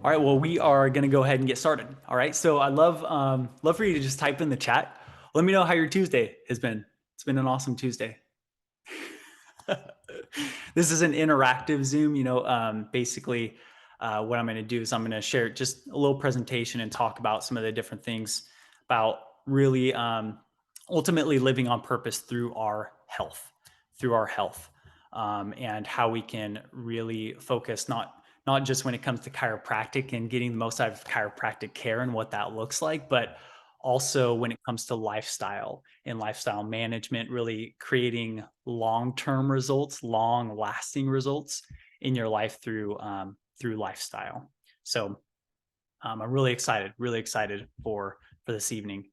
All right, well, we are going to go ahead and get started. All right, so I love for you to just type in the chat. Let me know how your Tuesday has been. It's been an awesome Tuesday. This is an interactive Zoom. Basically, what I'm going to do is I'm going to share just a little presentation and talk about some of the different things about really ultimately living on purpose through our health, and how we can really focus not just when it comes to chiropractic and getting the most out of chiropractic care and what that looks like, but also when it comes to lifestyle and lifestyle management, really creating long-term results, long-lasting results in your life through lifestyle. So I'm really excited for this evening.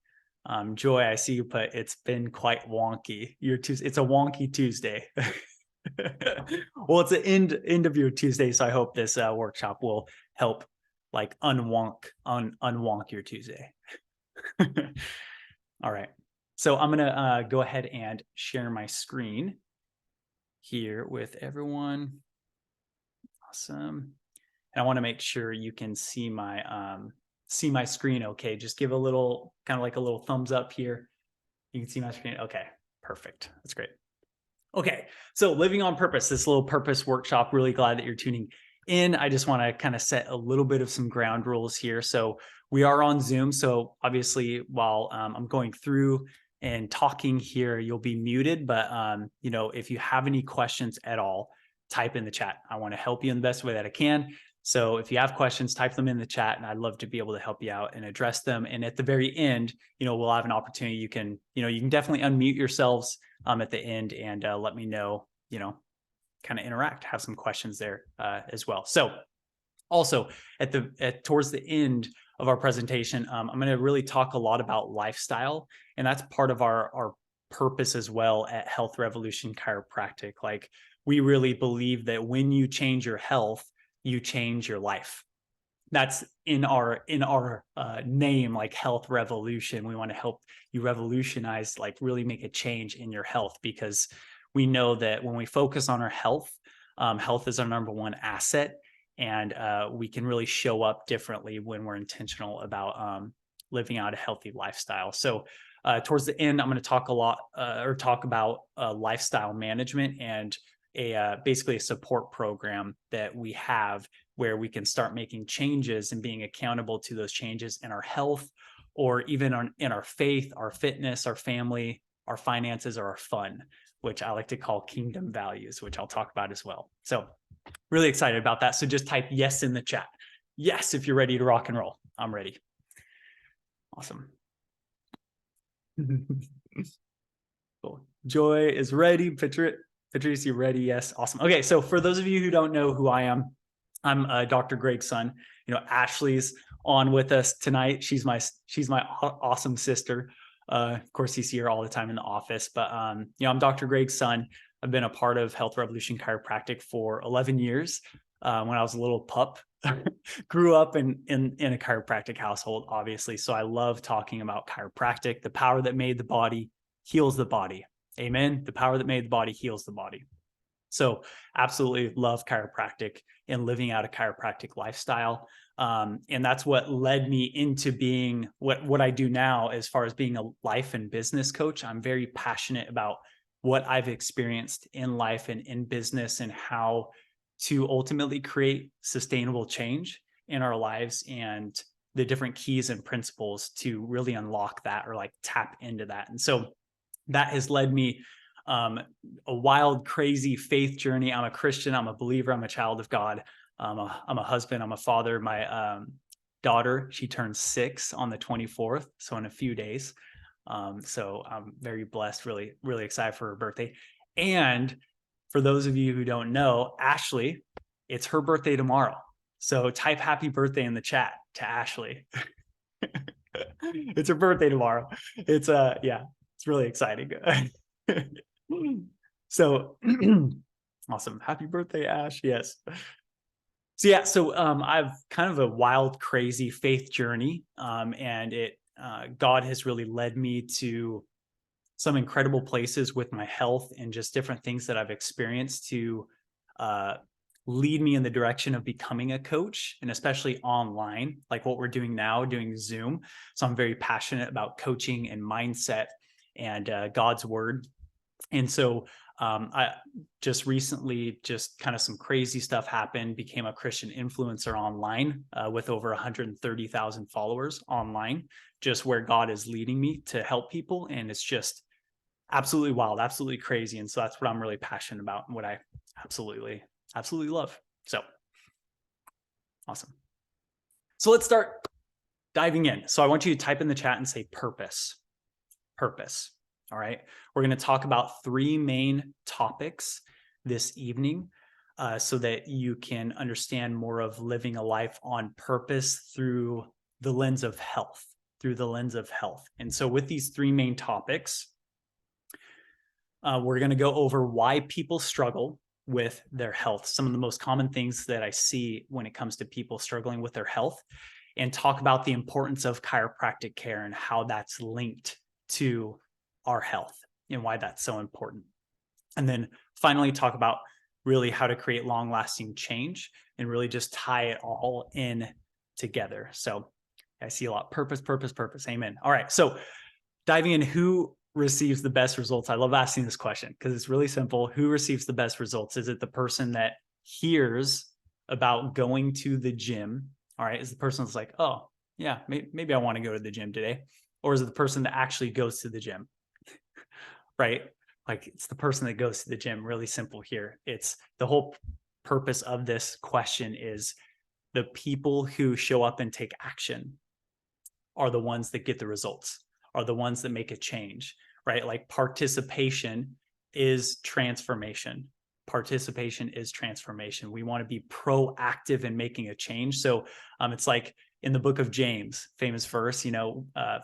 Joy, I see you put it's been quite wonky. It's a wonky Tuesday. Well, it's the end of your Tuesday, so I hope this workshop will help like unwonk your Tuesday. All right. So I'm gonna go ahead and share my screen here with everyone. Awesome. And I want to make sure you can see my screen. Okay, just give a little kind of like a little thumbs up here. You can see my screen. Okay, perfect. That's great. Okay, so living on purpose, this little purpose workshop. Really glad that you're tuning in. I just want to kind of set a little bit of some ground rules here. So we are on Zoom. So obviously, while I'm going through and talking here, you'll be muted. But if you have any questions at all, type in the chat. I want to help you in the best way that I can. So if you have questions, type them in the chat, and I'd love to be able to help you out and address them. And at the very end, we'll have an opportunity. You can definitely unmute yourselves at the end and let me know, kind of interact, have some questions there as well. So also towards the end of our presentation, I'm going to really talk a lot about lifestyle, and that's part of our purpose as well at Health Revolution Chiropractic. Like, we really believe that when you change your health, you change your life. That's in our name, like Health Revolution. We want to help you revolutionize, like really make a change in your health, because we know that when we focus on our health, health is our number one asset, and we can really show up differently when we're intentional about living out a healthy lifestyle. So towards the end, I'm going to talk talk about lifestyle management and basically a support program that we have where we can start making changes and being accountable to those changes in our health, or even in our faith, our fitness, our family, our finances, or our fun, which I like to call kingdom values, which I'll talk about as well. So really excited about that. So just type yes in the chat. Yes, if you're ready to rock and roll. I'm ready. Awesome. Cool. Joy is ready. Patrice, you ready? Yes. Awesome. Okay. So for those of you who don't know who I am, I'm Dr. Greg's son. Ashley's on with us tonight. She's my awesome sister. Of course, you see her all the time in the office, but I'm Dr. Greg's son. I've been a part of Health Revolution Chiropractic for 11 years. When I was a little pup, grew up in a chiropractic household, obviously. So I love talking about chiropractic. The power that made the body heals the body. Amen. The power that made the body heals the body. So absolutely love chiropractic and living out a chiropractic lifestyle. And that's what led me into being what I do now as far as being a life and business coach. I'm very passionate about what I've experienced in life and in business, and how to ultimately create sustainable change in our lives, and the different keys and principles to really unlock that, or like tap into that. And so that has led me a wild, crazy faith journey. I'm a Christian. I'm a believer. I'm a child of God. I'm a husband. I'm a father. My daughter, she turns 6 on the 24th, so in a few days. So I'm very blessed, really, really excited for her birthday. And for those of you who don't know, Ashley, it's her birthday tomorrow. So type happy birthday in the chat to Ashley. It's her birthday tomorrow. It's it's really exciting. So awesome. Happy birthday, Ash. Yes. So I've kind of a wild, crazy faith journey. And God has really led me to some incredible places with my health, and just different things that I've experienced to lead me in the direction of becoming a coach, and especially online, like what we're doing now, doing Zoom. So I'm very passionate about coaching and mindset and God's word. And so I just recently, just kind of some crazy stuff happened, became a Christian influencer online with over 130,000 followers online, just where God is leading me to help people. And it's just absolutely wild, absolutely crazy. And so that's what I'm really passionate about and what I absolutely love. So awesome. So let's start diving in. So I want you to type in the chat and say purpose. Purpose. All right. We're going to talk about 3 main topics this evening so that you can understand more of living a life on purpose through the lens of health, And so with these 3 main topics, we're going to go over why people struggle with their health, some of the most common things that I see when it comes to people struggling with their health, and talk about the importance of chiropractic care and how that's linked to our health and why that's so important. And then finally talk about really how to create long-lasting change and really just tie it all in together. So I see a lot. Purpose. Amen. All right. So diving in, who receives the best results? I love asking this question because it's really simple. Who receives the best results? Is it the person that hears about going to the gym? All right. Is the person that's like, oh, yeah, maybe I want to go to the gym today? Or is it the person that actually goes to the gym? Right? Like it's the person that goes to the gym. Really simple here. It's the whole purpose of this question is the people who show up and take action are the ones that get the results, are the ones that make a change, right? Like participation is transformation. Participation is transformation. We want to be proactive in making a change. So it's like in the book of James, famous verse,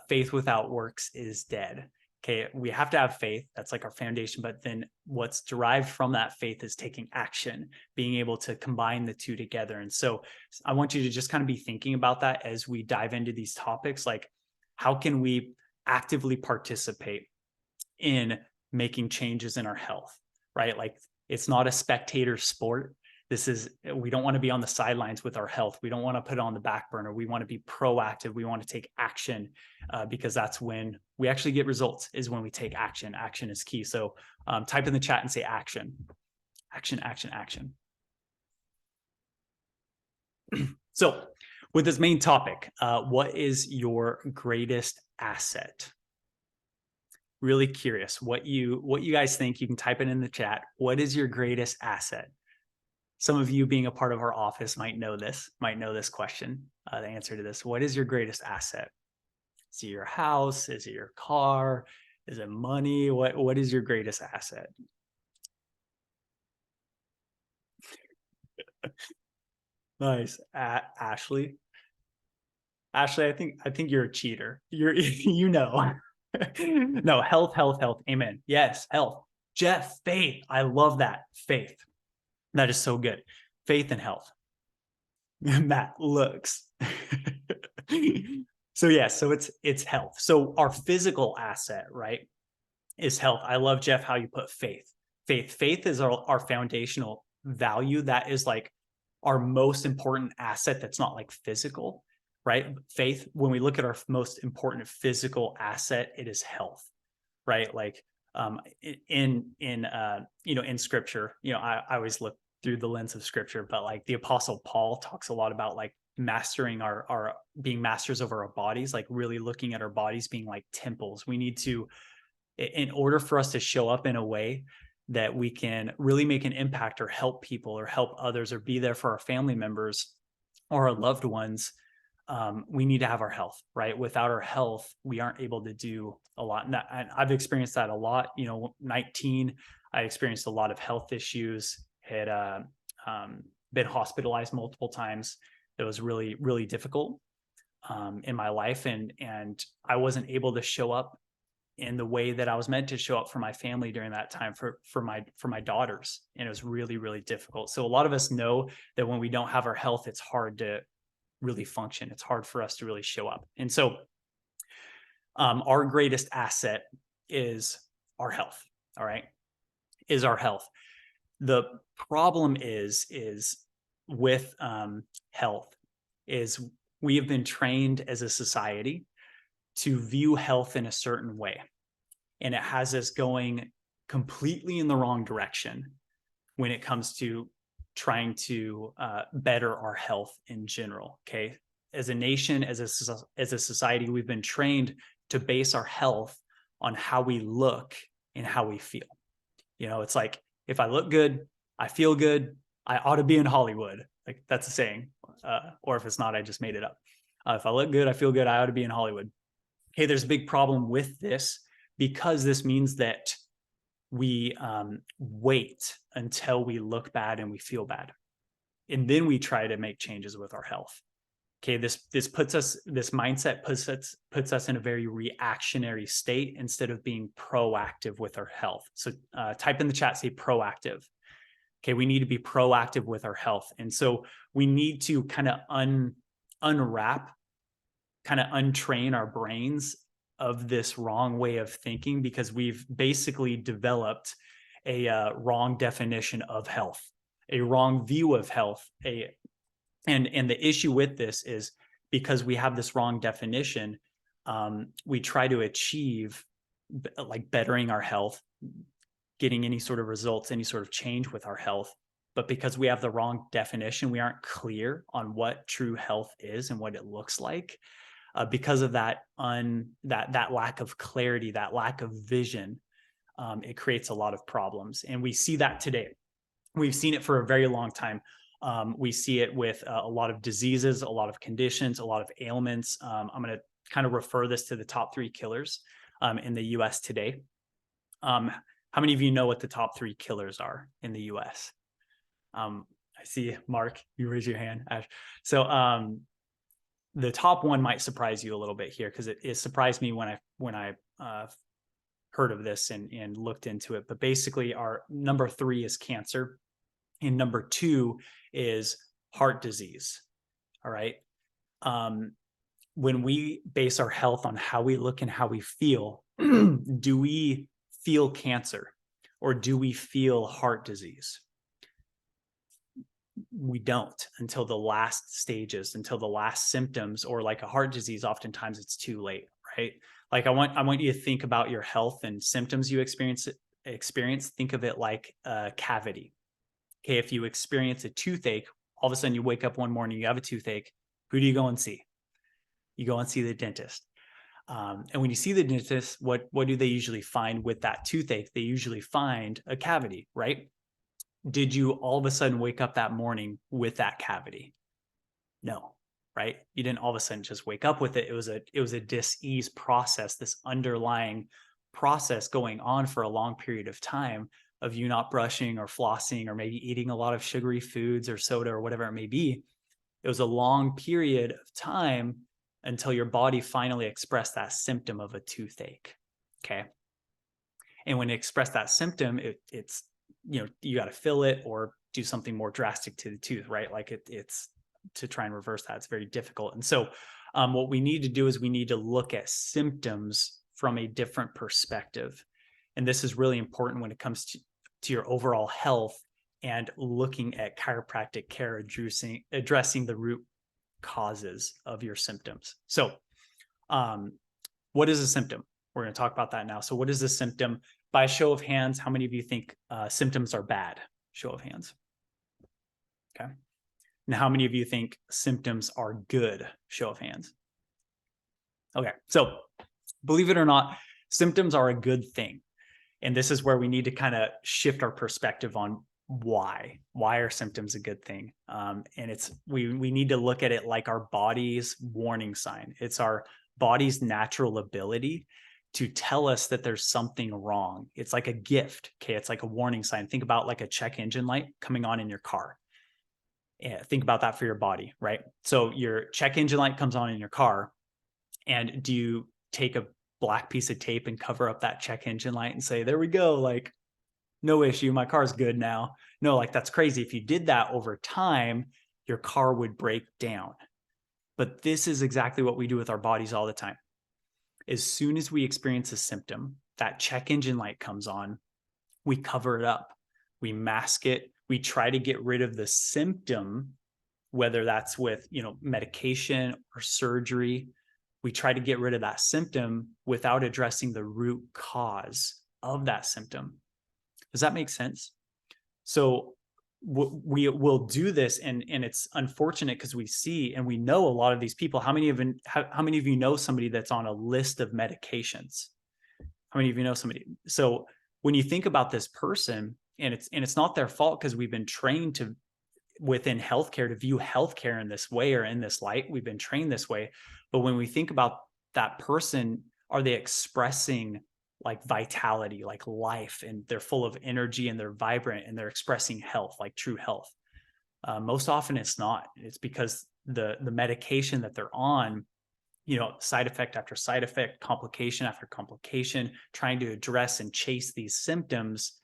faith without works is dead. Okay, we have to have faith. That's like our foundation. But then what's derived from that faith is taking action, being able to combine the two together. And so I want you to just kind of be thinking about that as we dive into these topics. Like, how can we actively participate in making changes in our health, right? Like, it's not a spectator sport. We don't want to be on the sidelines with our health. We don't want to put it on the back burner. We want to be proactive. We want to take action because that's when we actually get results, is when we take action. Action is key. So type in the chat and say action. Action. So with this main topic, what is your greatest asset? Really curious what you guys think. You can type it in the chat. What is your greatest asset? Some of you being a part of our office might know this question, the answer to this. What is your greatest asset? Is it your house? Is it your car? Is it money? What is your greatest asset? Nice. Ashley. Ashley, I think you're a cheater. No, health. Amen. Yes, health. Jeff, faith. I love that. Faith. That is so good. Faith and health. Matt, looks. So it's health. So our physical asset, right, is health. I love, Jeff, how you put faith. Faith is our foundational value. That is like our most important asset. That's not like physical, right? Faith, when we look at our most important physical asset, it is health, right? Like in scripture, I always look through the lens of scripture, but like the Apostle Paul talks a lot about like mastering our being masters over our bodies, like really looking at our bodies being like temples. We need to, in order for us to show up in a way that we can really make an impact or help people or help others or be there for our family members or our loved ones, we need to have our health, right? Without our health, we aren't able to do a lot. And I've experienced that a lot. 19, I experienced a lot of health issues, had been hospitalized multiple times. It was really, really difficult in my life. And I wasn't able to show up in the way that I was meant to show up for my family during that time for my daughters. And it was really, really difficult. So a lot of us know that when we don't have our health, it's hard to really function. It's hard for us to really show up. And so our greatest asset is our health. All right. Is our health. The problem is with health is we have been trained as a society to view health in a certain way. And it has us going completely in the wrong direction when it comes to trying to better our health in general. Okay. As a nation, as a society, we've been trained to base our health on how we look and how we feel. It's like, if I look good, I feel good, I ought to be in Hollywood. Like, that's a saying. Or if it's not, I just made it up. If I look good, I feel good, I ought to be in Hollywood. Okay, there's a big problem with this, because this means that we wait until we look bad and we feel bad, and then we try to make changes with our health. Okay, this mindset puts us in a very reactionary state instead of being proactive with our health. So type in the chat, say proactive. Okay, we need to be proactive with our health. And so we need to kind of unwrap, kind of untrain our brains of this wrong way of thinking, because we've basically developed a wrong definition of health, a wrong view of health. And the issue with this is, because we have this wrong definition, we try to achieve like bettering our health, getting any sort of results, any sort of change with our health. But because we have the wrong definition, we aren't clear on what true health is and what it looks like. Because of that lack of clarity, that lack of vision, it creates a lot of problems. And we see that today. We've seen it for a very long time. We see it with a lot of diseases, a lot of conditions, a lot of ailments. I'm going to kind of refer this to the top 3 killers in the US today. How many of you know what the top 3 killers are in the US? I see, Mark, you raise your hand. Ash. So the top one might surprise you a little bit here, because it surprised me when I heard of this and looked into it. But basically, our number 3 is cancer, and number 2 is heart disease. All right. When we base our health on how we look and how we feel, do we feel cancer or do we feel heart disease? We don't, until the last stages, until the last symptoms. Or like a heart disease, oftentimes it's too late, right? Like I want you to think about your health and symptoms you experience. Think of it like a cavity. Okay, if you experience a toothache, all of a sudden you wake up one morning, you have a toothache. Who do you go and see? You go and see the dentist. And when you see the dentist, what do they usually find with that toothache? They usually find a cavity, right? Did you all of a sudden wake up that morning with that cavity? No, right? You didn't all of a sudden just wake up with it. It was a dis-ease process, this underlying process going on for a long period of time, of you not brushing or flossing or maybe eating a lot of sugary foods or soda or whatever it may be. It was a long period of time until your body finally expressed that symptom of a toothache. Okay. And when it expressed that symptom, it's, you got to fill it or do something more drastic to the tooth, right? Like it's to try and reverse that. It's very difficult. And so what we need to do is we need to look at symptoms from a different perspective. And this is really important when it comes to your overall health and looking at chiropractic care, addressing the root causes of your symptoms. So what is a symptom? We're going to talk about that now. So what is a symptom? By a show of hands, how many of you think symptoms are bad? Show of hands. Okay. Now, how many of you think symptoms are good? Show of hands. Okay. So believe it or not, symptoms are a good thing. And this is where we need to kind of shift our perspective on why are symptoms a good thing? And we need to look at it like our body's warning sign. It's our body's natural ability to tell us that there's something wrong. It's like a gift. Okay. It's like a warning sign. Think about like a check engine light coming on in your car. Yeah, think about that for your body, right? So your check engine light comes on in your car, and do you take a black piece of tape and cover up that check engine light and say, there we go, like no issue, my car's good now? No, like that's crazy. If you did that over time, your car would break down. But this is exactly what we do with our bodies all the time. As soon as we experience a symptom, that check engine light comes on, we cover it up. we mask it, we try to get rid of the symptom, whether that's with, medication or surgery. We try to get rid of that symptom without addressing the root cause of that symptom. Does that make sense? So we will do this, and it's unfortunate because we see and we know a lot of these people. How many of you know somebody that's on a list of medications? How many of you know somebody? So when you think about this person, and it's not their fault, because we've been trained to, within healthcare, to view healthcare in this way or in this light. We've been trained this way. But when we think about that person, are they expressing like vitality, like life, and they're full of energy and they're vibrant and they're expressing health, like true health? Most often it's not. It's because the medication that they're on, side effect after side effect, complication after complication, trying to address and chase these symptoms,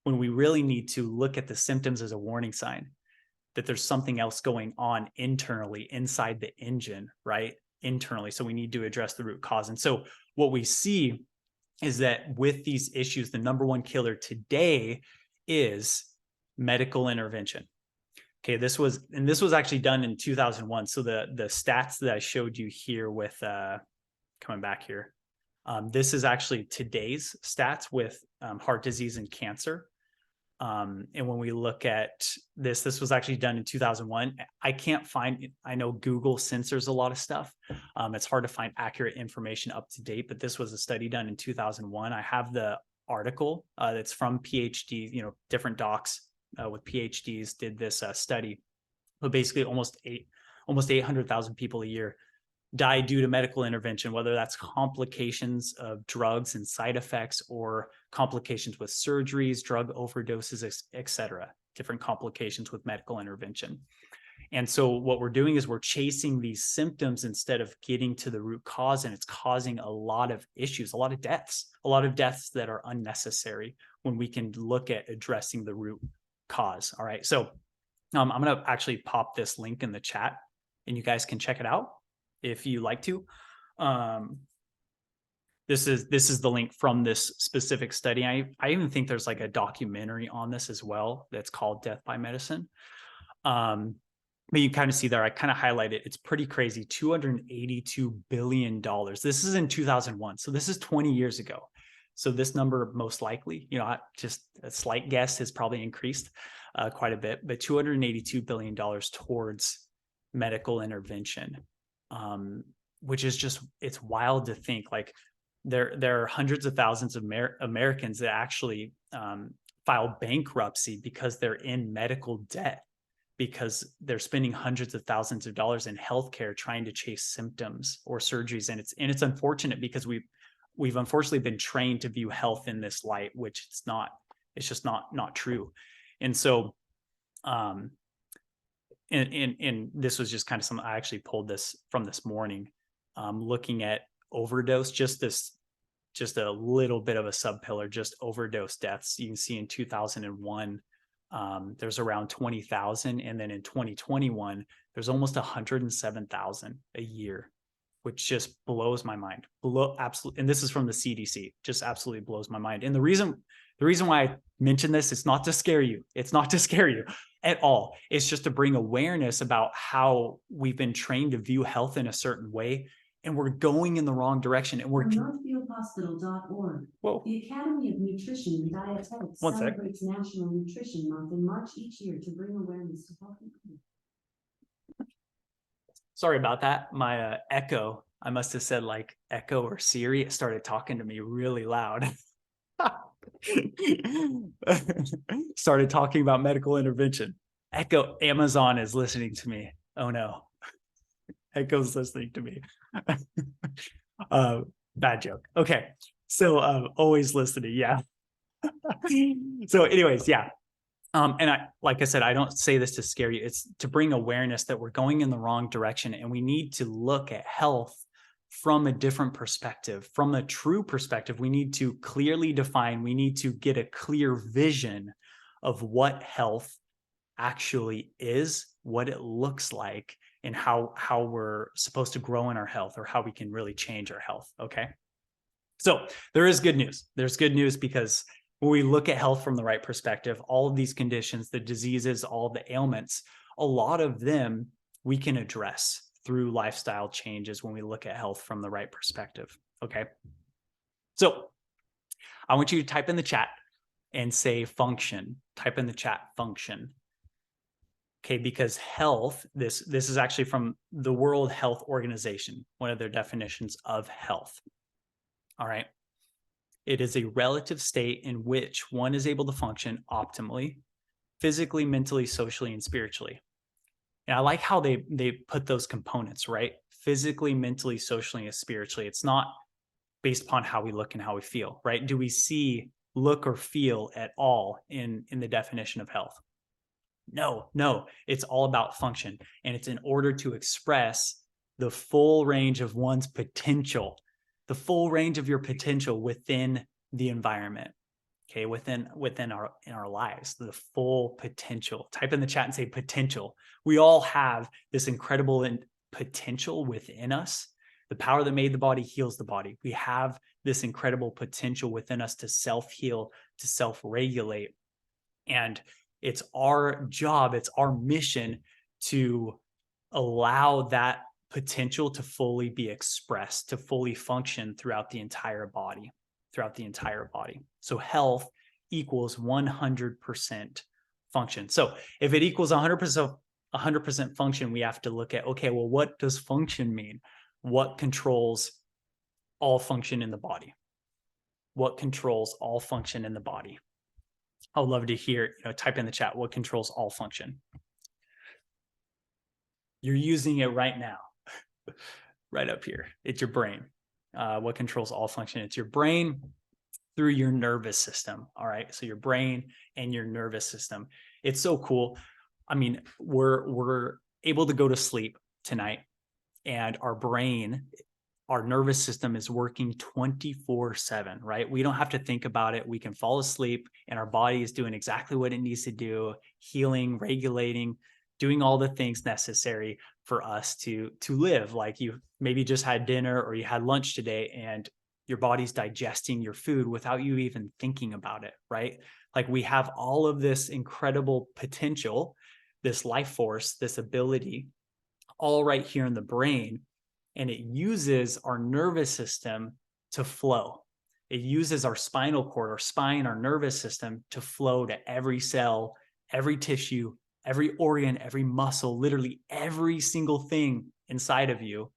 when we really need to look at the symptoms as a warning sign that there's something else going on internally, inside the engine, right? Internally. So we need to address the root cause. And so what we see is that with these issues, the number one killer today is medical intervention. Okay, this was actually done in 2001. So the stats that I showed you here with coming back here, this is actually today's stats with heart disease and cancer. And when we look at this was actually done in 2001. I know Google censors a lot of stuff. It's hard to find accurate information up to date, but this was a study done in 2001. I have the article that's from PhD, different docs with PhDs did this study. But basically almost 800,000 people a year die due to medical intervention, whether that's complications of drugs and side effects, or complications with surgeries, drug overdoses, et cetera, different complications with medical intervention. And so what we're doing is we're chasing these symptoms instead of getting to the root cause, and it's causing a lot of issues, a lot of deaths that are unnecessary when we can look at addressing the root cause. All right. So I'm going to actually pop this link in the chat and you guys can check it out if you like to. This is the link from this specific study. I even think there's like a documentary on this as well that's called Death by Medicine. But you kind of see there, I kind of highlight it. It's pretty crazy. $282 billion. This is in 2001. So this is 20 years ago. So this number most likely, just a slight guess, has probably increased quite a bit, but $282 billion towards medical intervention, which is just, it's wild to think. Like there are hundreds of thousands of Americans that actually file bankruptcy because they're in medical debt, because they're spending hundreds of thousands of dollars in healthcare trying to chase symptoms or surgeries. And it's unfortunate because we've unfortunately been trained to view health in this light, which it's just not true. And so, and this was just kind of something I actually pulled this from this morning, looking at overdose, just a little bit of a subpillar, just overdose deaths. You can see in 2001, there's around 20,000. And then in 2021, there's almost 107,000 a year, which just blows my mind. Absolutely. And this is from the CDC, just absolutely blows my mind. And the reason why I mention this is not to scare you. It's not to scare you at all. It's just to bring awareness about how we've been trained to view health in a certain way, and we're going in the wrong direction. And we're northfieldhospital.org. Whoa. The Academy of Nutrition and Dietetics celebrates National Nutrition Month in March each year to bring awareness to healthy food. Sorry about that. My Echo, I must have said like Echo or Siri. It started talking to me really loud. Started talking about medical intervention. Echo, Amazon is listening to me. Oh no. Echo's listening to me. Bad joke. Okay. So always listening. Yeah. So anyways, yeah. And like I said, I don't say this to scare you. It's to bring awareness that we're going in the wrong direction, and we need to look at health from a different perspective, from a true perspective. We need to clearly define, we need to get a clear vision of what health actually is, what it looks like, and how we're supposed to grow in our health, or how we can really change our health. Okay. So there is good news. There's good news because when we look at health from the right perspective, all of these conditions, the diseases, all the ailments, a lot of them we can address through lifestyle changes when we look at health from the right perspective. Okay. So I want you to type in the chat and say function. Type in the chat function. Okay, because health, this is actually from the World Health Organization, one of their definitions of health. All right. It is a relative state in which one is able to function optimally, physically, mentally, socially, and spiritually. And I like how they put those components, right? Physically, mentally, socially, and spiritually. It's not based upon how we look and how we feel, right? Do we see, look, or feel at all in the definition of health? No, it's all about function. And it's in order to express the full range of one's potential, the full range of your potential within the environment. Okay, within our lives, the full potential. Type in the chat and say potential. We all have this incredible potential within us. The power that made the body heals the body. We have this incredible potential within us to self-heal, to self-regulate. And it's our job, it's our mission to allow that potential to fully be expressed, to fully function throughout the entire body. So health equals 100% function. So if it equals 100% function, we have to look at, okay, well, what does function mean? What controls all function in the body? What controls all function in the body? I would love to hear, type in the chat, what controls all function? You're using it right now, right up here. It's your brain. What controls all function? It's your brain through your nervous system. All right. So your brain and your nervous system. It's so cool. I mean, we're able to go to sleep tonight, and our brain, our nervous system is working 24/7, right? We don't have to think about it. We can fall asleep and our body is doing exactly what it needs to do, healing, regulating, doing all the things necessary for us to live. Like you maybe just had dinner or you had lunch today and your body's digesting your food without you even thinking about it, right? Like we have all of this incredible potential, this life force, this ability, all right here in the brain. And it uses our nervous system to flow. It uses our spinal cord, our spine, our nervous system to flow to every cell, every tissue, every organ, every muscle, literally every single thing inside of you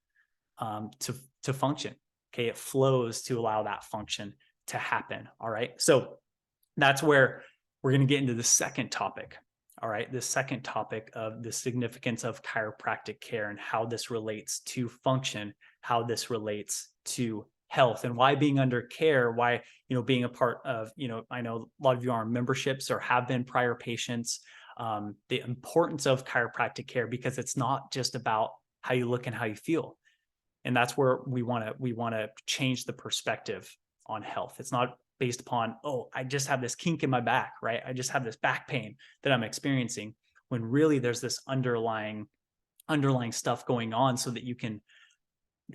to function. Okay, it flows to allow that function to happen. All right, so that's where we're going to get into the second topic. All right, the second topic of the significance of chiropractic care and how this relates to function, how this relates to health, and why being under care, why, being a part of, I know a lot of you are in memberships or have been prior patients, the importance of chiropractic care, because it's not just about how you look and how you feel. And that's where we want to change the perspective on health. It's not based upon, oh, I just have this kink in my back, right? I just have this back pain that I'm experiencing, when really there's this underlying stuff going on, so that you can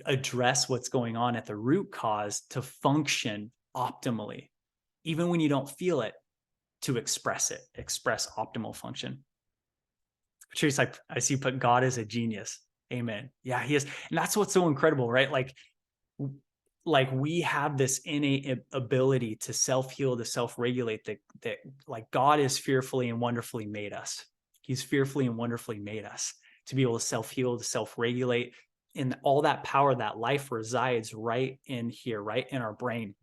address what's going on at the root cause to function optimally, even when you don't feel it, to express optimal function. Patrice, I see you put God is a genius. Amen. Yeah, he is. And that's what's so incredible, right? Like we have this innate ability to self-heal, to self-regulate, that like God is fearfully and wonderfully made us. He's fearfully and wonderfully made us to be able to self-heal, to self-regulate. And all that power, that life resides right in here, right in our brain.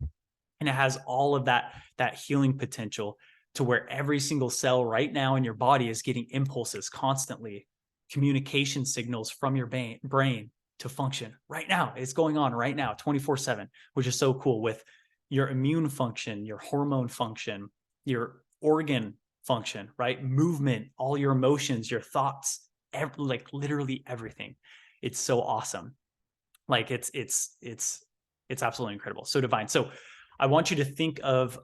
And it has all of that healing potential, to where every single cell right now in your body is getting impulses constantly, communication signals from your brain to function right now. It's going on right now, 24/7, which is so cool, with your immune function, your hormone function, your organ function, right? Movement, all your emotions, your thoughts, like literally everything. It's so awesome. Like it's absolutely incredible. So divine. So I want you to think of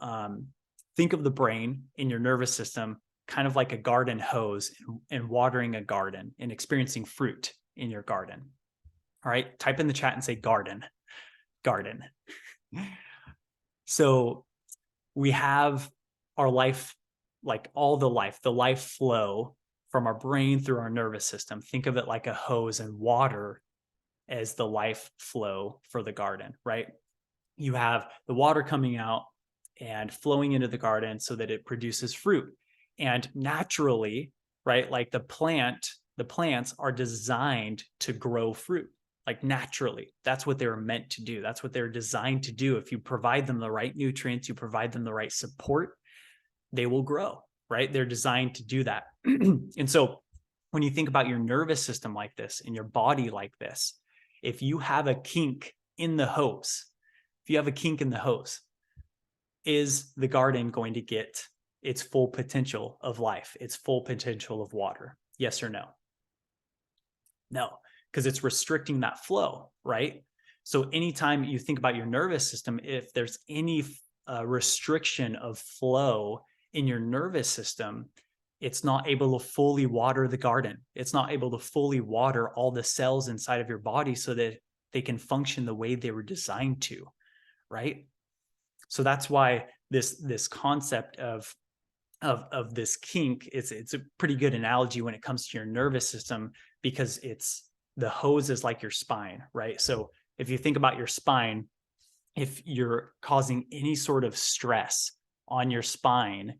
the brain in your nervous system kind of like a garden hose, and watering a garden and experiencing fruit in your garden. All right, type in the chat and say garden. So we have our life, like all the life flow from our brain through our nervous system. Think of it like a hose, and water as the life flow for the garden, right? You have the water coming out and flowing into the garden so that it produces fruit. And naturally, right, like the plants are designed to grow fruit. Like naturally, that's what they're meant to do. That's what they're designed to do. If you provide them the right nutrients, you provide them the right support, they will grow, right? They're designed to do that. And so when you think about your nervous system like this and your body like this, if you have a kink in the hose, is the garden going to get its full potential of life, its full potential of water? Yes or no? No, because it's restricting that flow, right? So anytime you think about your nervous system, if there's any restriction of flow in your nervous system, it's not able to fully water the garden. It's not able to fully water all the cells inside of your body so that they can function the way they were designed to, right? So that's why this concept of this kink, it's a pretty good analogy when it comes to your nervous system, because it's the hose is like your spine, right? So if you think about your spine, if you're causing any sort of stress on your spine,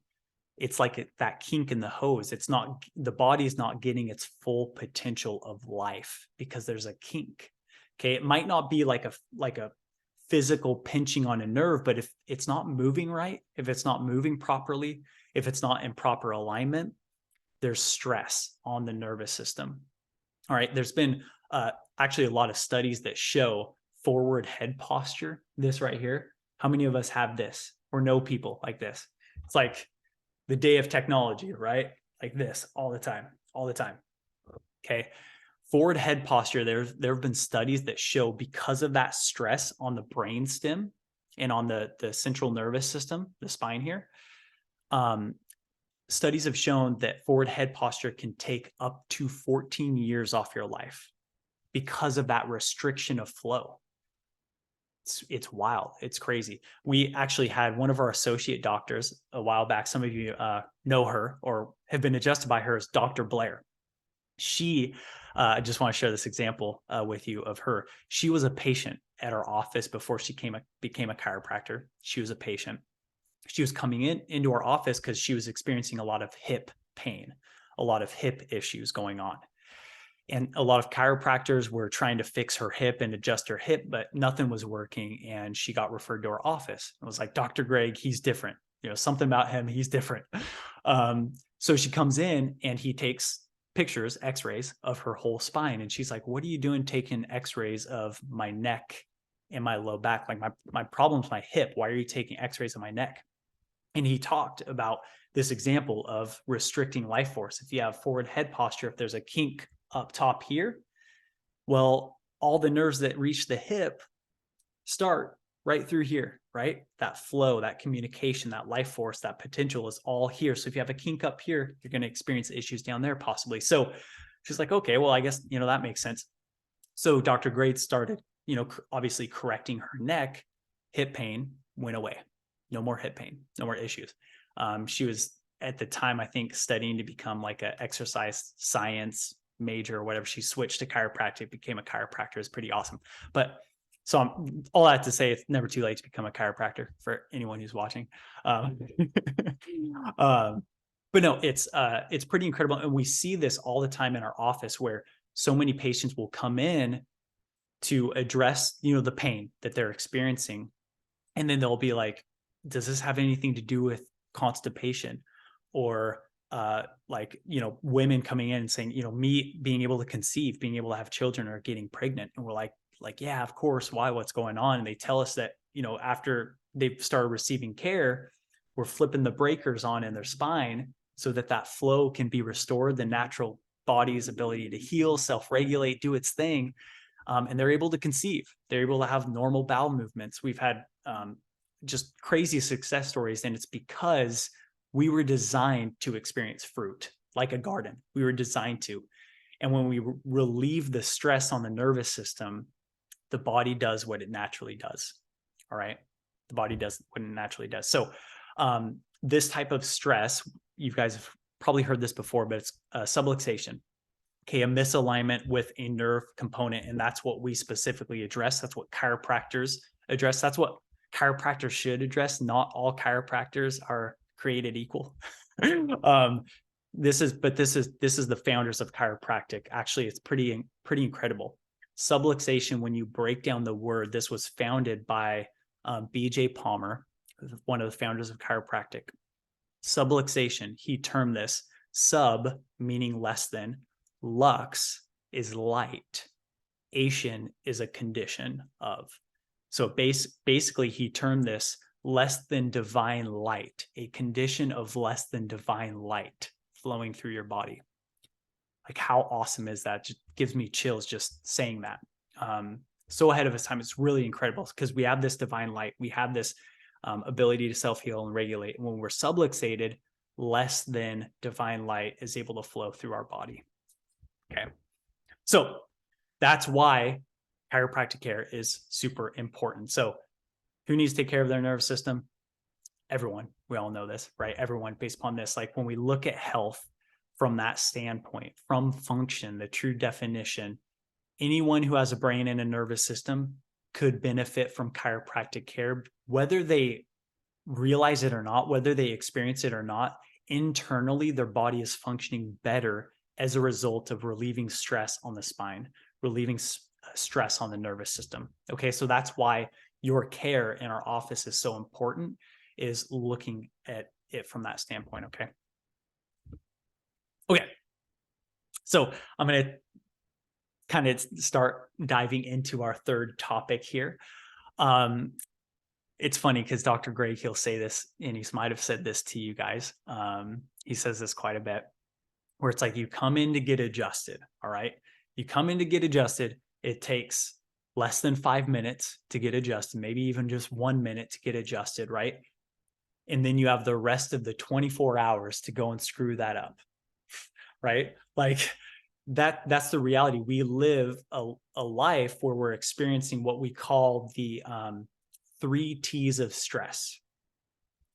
it's like that kink in the hose. It's not, the body's not getting its full potential of life because there's a kink. Okay. It might not be like a physical pinching on a nerve, but if it's not moving right, if it's not moving properly, if it's not in proper alignment, there's stress on the nervous system. All right. There's been actually a lot of studies that show forward head posture, this right here. How many of us have this or know people like this? It's like the day of technology, right? Like this all the time. Okay. Forward head posture, there have been studies that show, because of that stress on the brain stem and on the central nervous system, the spine here, studies have shown that forward head posture can take up to 14 years off your life because of that restriction of flow. It's wild. It's crazy. We actually had one of our associate doctors a while back. Some of you know her or have been adjusted by her, is Dr. Blair. She, I just want to share this example with you of her. She was a patient at our office before she became a chiropractor. She was a patient. She was coming into our office because she was experiencing a lot of hip pain, a lot of hip issues going on. And a lot of chiropractors were trying to fix her hip and adjust her hip, but nothing was working. And she got referred to our office. It was like, Dr. Greg, he's different. You know, something about him, he's different. So she comes in and he takes pictures, x-rays of her whole spine. And she's like, what are you doing taking x-rays of my neck and my low back? Like my problem's my hip. Why are you taking x-rays of my neck? And he talked about this example of restricting life force. If you have forward head posture, if there's a kink up top here, well, all the nerves that reach the hip start right through here, right? That flow, that communication, that life force, that potential is all here. So if you have a kink up here, you're going to experience issues down there possibly. So she's like, okay, well, I guess, that makes sense. So Dr. Grade started, obviously correcting her neck. Hip pain went away. No more hip pain, no more issues. She was at the time, I think, studying to become like an exercise science major or whatever. She switched to chiropractic, became a chiropractor. It's pretty awesome. But so all that to say, it's never too late to become a chiropractor for anyone who's watching. But no, it's pretty incredible. And we see this all the time in our office where so many patients will come in to address, the pain that they're experiencing. And then they'll be like, does this have anything to do with constipation? Or women coming in and saying, me being able to conceive, being able to have children or getting pregnant. And we're like, yeah, of course. Why? What's going on? And they tell us that, after they've started receiving care, we're flipping the breakers on in their spine so that flow can be restored, the natural body's ability to heal, self-regulate, do its thing. And they're able to conceive. They're able to have normal bowel movements. We've had just crazy success stories. And it's because we were designed to experience fruit like a garden. We were designed to. And when we relieve the stress on the nervous system, the body does what it naturally does. All right. The body does what it naturally does. So This type of stress, you guys have probably heard this before, but it's subluxation. Okay, a misalignment with a nerve component. And that's what we specifically address. That's what chiropractors address. That's what chiropractors should address. Not all chiropractors are created equal. This is the founders of chiropractic. Actually, it's pretty incredible. Subluxation, when you break down the word, this was founded by B.J. Palmer, one of the founders of chiropractic. Subluxation, he termed this sub, meaning less than, lux is light, ation is a condition of. So basically, he termed this less than divine light, a condition of less than divine light flowing through your body. Like, how awesome is that? Just gives me chills just saying that. So ahead of his time. It's really incredible because we have this divine light. We have this ability to self-heal and regulate. And when we're subluxated, less than divine light is able to flow through our body. Okay. So that's why chiropractic care is super important. So who needs to take care of their nervous system? Everyone. We all know this, right? Everyone, based upon this. Like, when we look at health from that standpoint, from function, the true definition, anyone who has a brain and a nervous system could benefit from chiropractic care, whether they realize it or not, whether they experience it or not. Internally, their body is functioning better as a result of relieving stress on the spine, relieving stress on the nervous system. Okay, so that's why your care in our office is so important, is looking at it from that standpoint. Okay, so I'm going to kind of start diving into our third topic here. It's funny because Dr. Greg, he'll say this, and he might have said this to you guys. He says this quite a bit, where it's like, you come in to get adjusted. All right. You come in to get adjusted. It takes less than 5 minutes to get adjusted, maybe even just 1 minute to get adjusted. Right. And then you have the rest of the 24 hours to go and screw that up. Right. Like, that's the reality. We live a life where we're experiencing what we call the 3 T's of stress.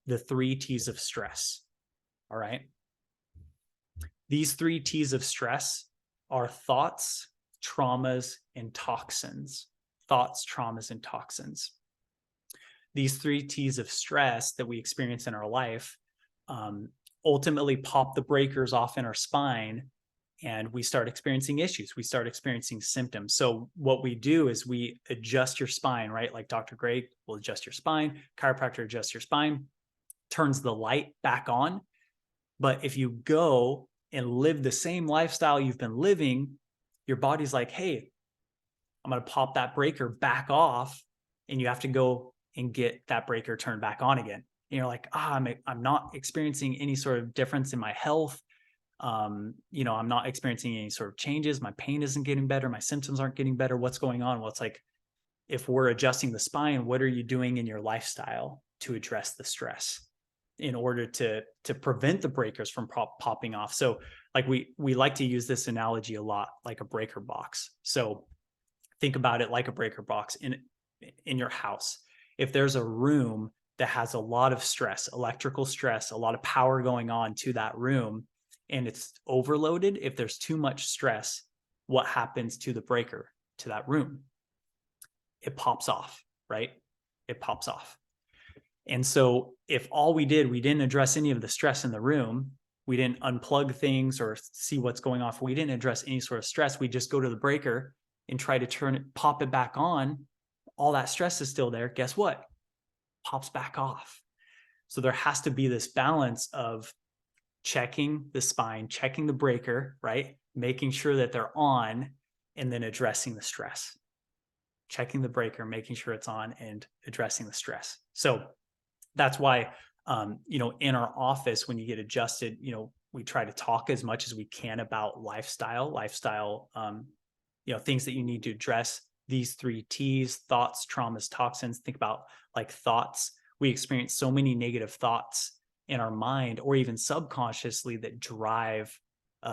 The 3 T's of stress. All right. These 3 T's of stress are thoughts, traumas, and toxins. Thoughts, traumas, and toxins. These 3 T's of stress that we experience in our life ultimately pop the breakers off in our spine, and we start experiencing issues. We start experiencing symptoms. So what we do is we adjust your spine, right? Like Dr. Greg will adjust your spine, chiropractor adjusts your spine, turns the light back on. But if you go and live the same lifestyle you've been living, your body's like, hey, I'm going to pop that breaker back off, and you have to go and get that breaker turned back on again. And you're like, I'm not experiencing any sort of difference in my health. I'm not experiencing any sort of changes. My pain isn't getting better. My symptoms aren't getting better. What's going on? Well, it's like, if we're adjusting the spine, what are you doing in your lifestyle to address the stress in order to prevent the breakers from popping off? So like we like to use this analogy a lot, like a breaker box. So think about it like a breaker box in your house. If there's a room that has a lot of stress, electrical stress, a lot of power going on to that room, and it's overloaded, if there's too much stress, what happens to the breaker, to that room? It pops off, right? It pops off. And so if all we didn't address any of the stress in the room, we didn't unplug things or see what's going on, we didn't address any sort of stress, we just go to the breaker and try to pop it back on, all that stress is still there. Guess what? Pops back off. So there has to be this balance of checking the spine, checking the breaker, right? Making sure that they're on, and then addressing the stress. Checking the breaker, making sure it's on, and addressing the stress. So that's why, in our office, when you get adjusted, we try to talk as much as we can about lifestyle, things that you need to address. These 3 T's: thoughts, traumas, toxins. Think about like thoughts. We experience so many negative thoughts in our mind, or even subconsciously, that drive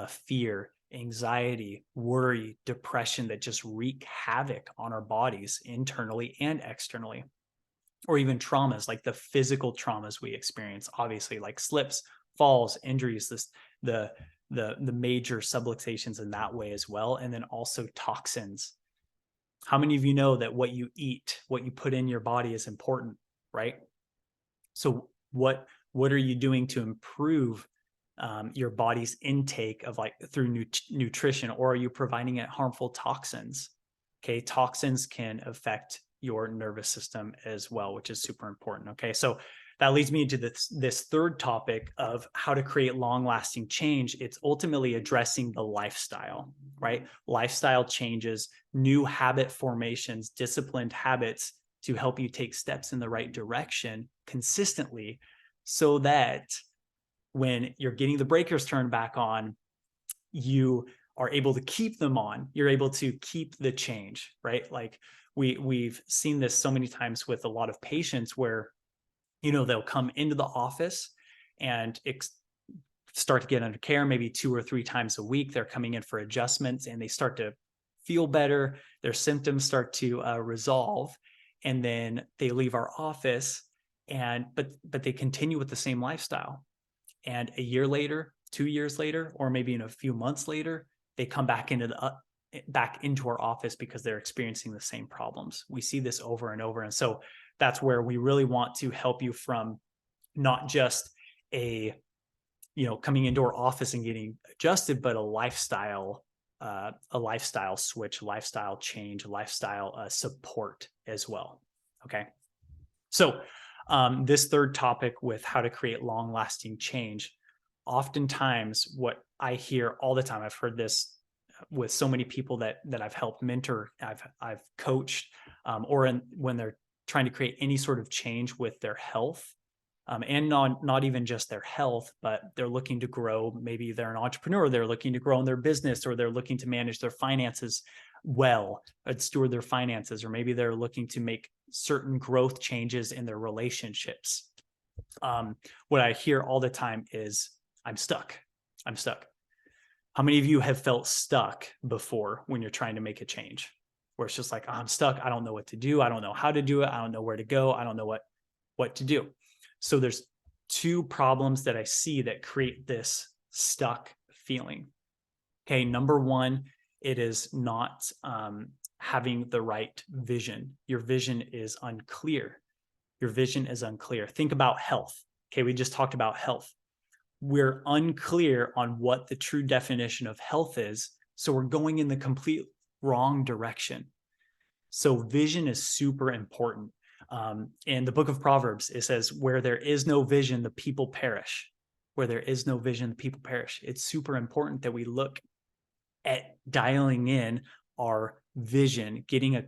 fear, anxiety, worry, depression, that just wreak havoc on our bodies internally and externally. or even traumas, like the physical traumas we experience, obviously, like slips, falls, injuries, the major subluxations in that way as well. And then also toxins. How many of you know that what you eat, what you put in your body is important, right? So what are you doing to improve your body's intake of like through nutrition, or are you providing it harmful toxins? Okay, toxins can affect your nervous system as well, which is super important. Okay, so that leads me into this third topic of how to create long-lasting change. It's ultimately addressing the lifestyle, right? Lifestyle changes, new habit formations, disciplined habits to help you take steps in the right direction consistently, so that when you're getting the breakers turned back on, you are able to keep them on. You're able to keep the change, right? Like we've seen this so many times with a lot of patients where, they'll come into the office and start to get under care, maybe 2 or 3 times a week. They're coming in for adjustments and they start to feel better. Their symptoms start to resolve, and then they leave our office, but they continue with the same lifestyle. And a year later, 2 years later, or maybe in a few months later, they come back into our office because they're experiencing the same problems. We see this over and over. And so that's where we really want to help you from not just coming into our office and getting adjusted, but a lifestyle switch, lifestyle change, lifestyle support as well. Okay. So this third topic with how to create long-lasting change, oftentimes what I hear all the time, I've heard this with so many people that I've helped mentor, I've coached, when they're trying to create any sort of change with their health, and not even just their health, but they're looking to grow. Maybe they're an entrepreneur, they're looking to grow in their business, or they're looking to manage their finances well, steward their finances, or maybe they're looking to make certain growth changes in their relationships. What I hear all the time is, I'm stuck. How many of you have felt stuck before when you're trying to make a change, where it's just like, oh, I'm stuck. I don't know what to do. I don't know how to do it. I don't know where to go. I don't know what to do. So there's 2 problems that I see that create this stuck feeling. Okay. Number 1, it is not having the right vision. Your vision is unclear. Think about health. Okay. We just talked about health. We're unclear on what the true definition of health is. So we're going in the complete wrong direction. So vision is super important. In the book of Proverbs, it says, where there is no vision, the people perish. Where there is no vision, the people perish. It's super important that we look at dialing in our vision, getting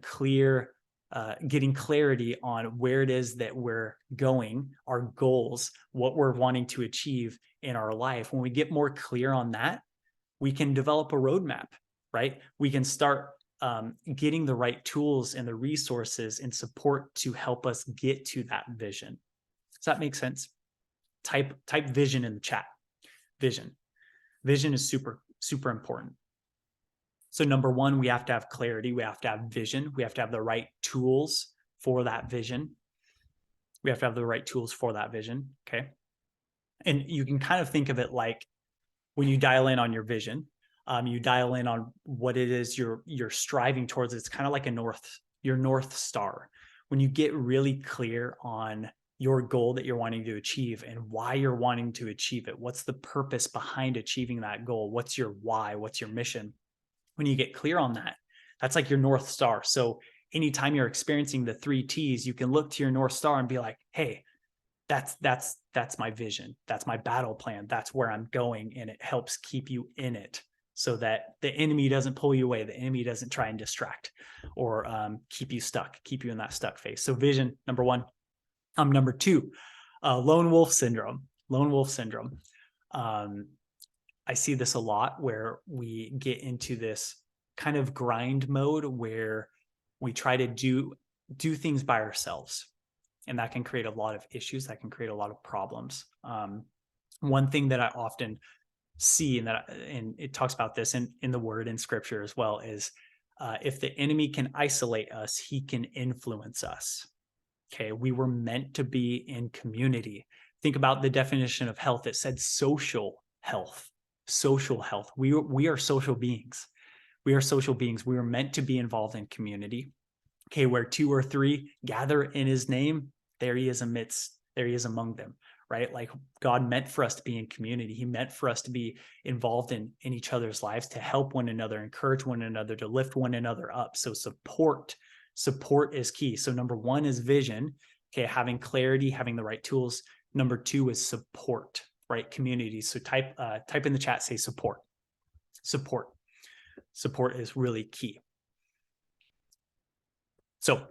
clarity on where it is that we're going, our goals, what we're wanting to achieve in our life. When we get more clear on that, we can develop a roadmap, right? We can start getting the right tools and the resources and support to help us get to that vision. Does that make sense? Type vision in the chat. Vision is super, super important. So number 1, we have to have clarity. We have to have vision. We have to have the right tools for that vision. Okay. And you can kind of think of it like when you dial in on your vision, you dial in on what it is you're striving towards. It's kind of like your North Star. When you get really clear on your goal that you're wanting to achieve and why you're wanting to achieve it, what's the purpose behind achieving that goal? What's your why? What's your mission? When you get clear on that, that's like your North Star. So anytime you're experiencing the 3 T's, you can look to your North Star and be like, hey, that's my vision. That's my battle plan. That's where I'm going. And it helps keep you in it so that the enemy doesn't pull you away. The enemy doesn't try and distract or keep you stuck, keep you in that stuck phase. So vision, number 1. Number 2, lone wolf syndrome. I see this a lot where we get into this kind of grind mode where we try to do things by ourselves. And that can create a lot of issues. That can create a lot of problems. One thing that I often see, and it talks about this in the word in scripture as well, is if the enemy can isolate us, he can influence us. Okay. We were meant to be in community. Think about the definition of health. It said social health, social health. We are social beings. We are social beings. We are meant to be involved in community. Okay. Where 2 or 3 gather in his name, there he is among them, right? Like God meant for us to be in community. He meant for us to be involved in each other's lives, to help one another, encourage one another, to lift one another up. So support is key. So number 1 is vision. Okay. Having clarity, having the right tools. Number 2 is support, right? Community. So type in the chat, say support. Support is really key. So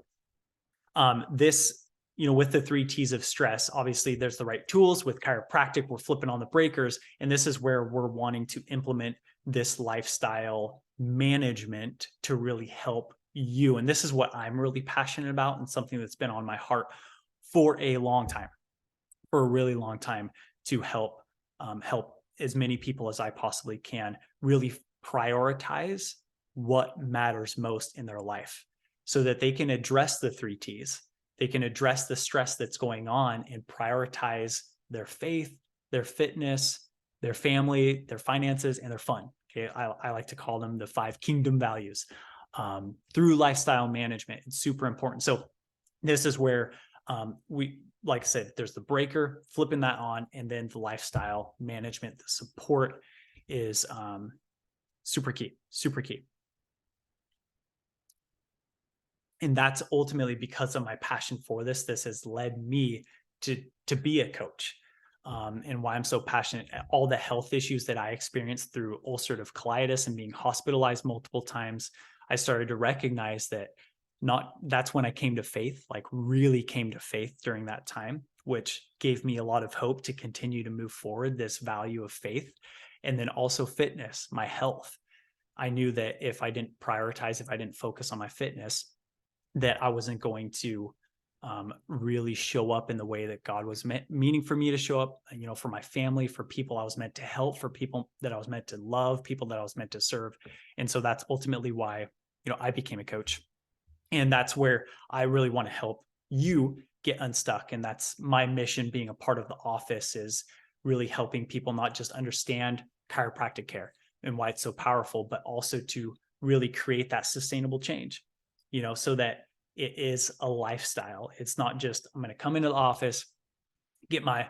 this, with the 3 T's of stress, obviously there's the right tools. With chiropractic, we're flipping on the breakers. And this is where we're wanting to implement this lifestyle management to really help you. And this is what I'm really passionate about, and something that's been on my heart for a really long time, to help as many people as I possibly can really prioritize what matters most in their life, so that they can address the 3 T's. They can address the stress that's going on and prioritize their faith, their fitness, their family, their finances, and their fun. Okay, I like to call them the 5 kingdom values through lifestyle management. It's super important. So this is where like I said, there's the breaker, flipping that on, and then the lifestyle management, the support is super key. And that's ultimately because of my passion for this. This has led me to be a coach, and why I'm so passionate. All the health issues that I experienced through ulcerative colitis and being hospitalized multiple times, I started to recognize that's when I came to faith, like really came to faith during that time, which gave me a lot of hope to continue to move forward, this value of faith. And then also fitness, my health. I knew that if I didn't prioritize, if I didn't focus on my fitness, that I wasn't going to really show up in the way that God was meaning for me to show up, for my family, for people I was meant to help, for people that I was meant to love, people that I was meant to serve. And so that's ultimately why, I became a coach. And that's where I really want to help you get unstuck. And that's my mission, being a part of the office, is really helping people not just understand chiropractic care and why it's so powerful, but also to really create that sustainable change, so that it is a lifestyle. It's not just, I'm going to come into the office, get my,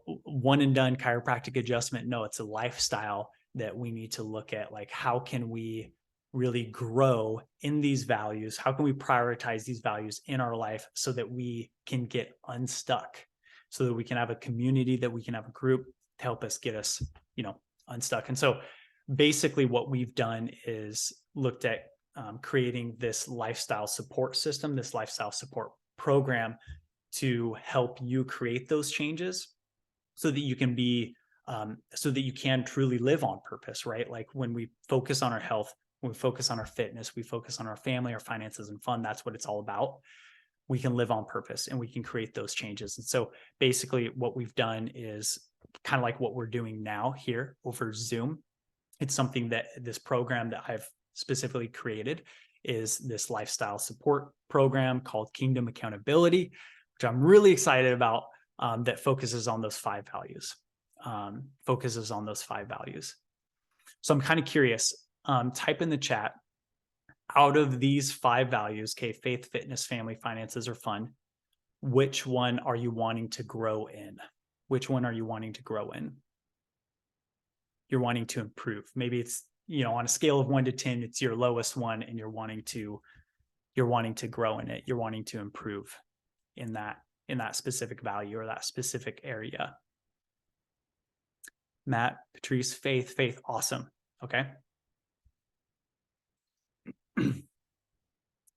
one and done chiropractic adjustment. No, it's a lifestyle that we need to look at. Like, how can we really grow in these values? How can we prioritize these values in our life so that we can get unstuck, so that we can have a community, that we can have a group to help us get us, unstuck. And so basically what we've done is looked at creating this lifestyle support system, this lifestyle support program, to help you create those changes so that you can be, so that you can truly live on purpose, right? Like when we focus on our health, when we focus on our fitness, we focus on our family, our finances, and fun. That's what it's all about. We can live on purpose and we can create those changes. And so basically what we've done is kind of like what we're doing now here over Zoom. It's something that this program that I've specifically created is this lifestyle support program called Kingdom Accountability, which I'm really excited about, that focuses on those 5 values. So I'm kind of curious, type in the chat, out of these 5 values, okay, faith, fitness, family, finances, or fun, which one are you wanting to grow in? Which one are you wanting to grow in? You're wanting to improve. Maybe it's, on a scale of 1 to 10, it's your lowest one, and you're wanting to grow in it. You're wanting to improve in that specific value or that specific area. Matt, Patrice, faith, awesome. Okay.